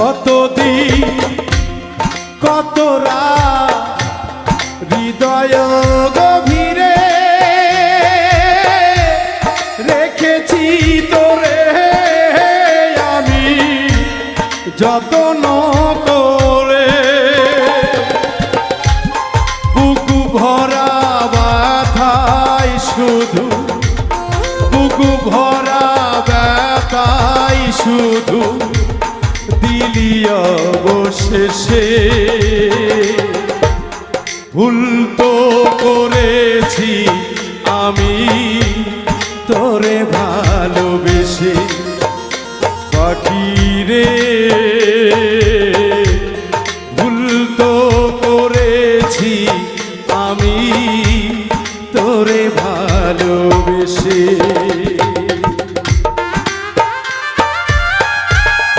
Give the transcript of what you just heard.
কতদিন কত রাত হৃদয় গভীরে রেখেছি তোরে আমি যত্ন করে। বুকু ভরা ব্যথায় শুধু, বুকু ভরা ব্যথায় শুধু দিলি অবশেষে। ভুল তো করেছি আমি তোরে ভালোবেসে, পাখি রে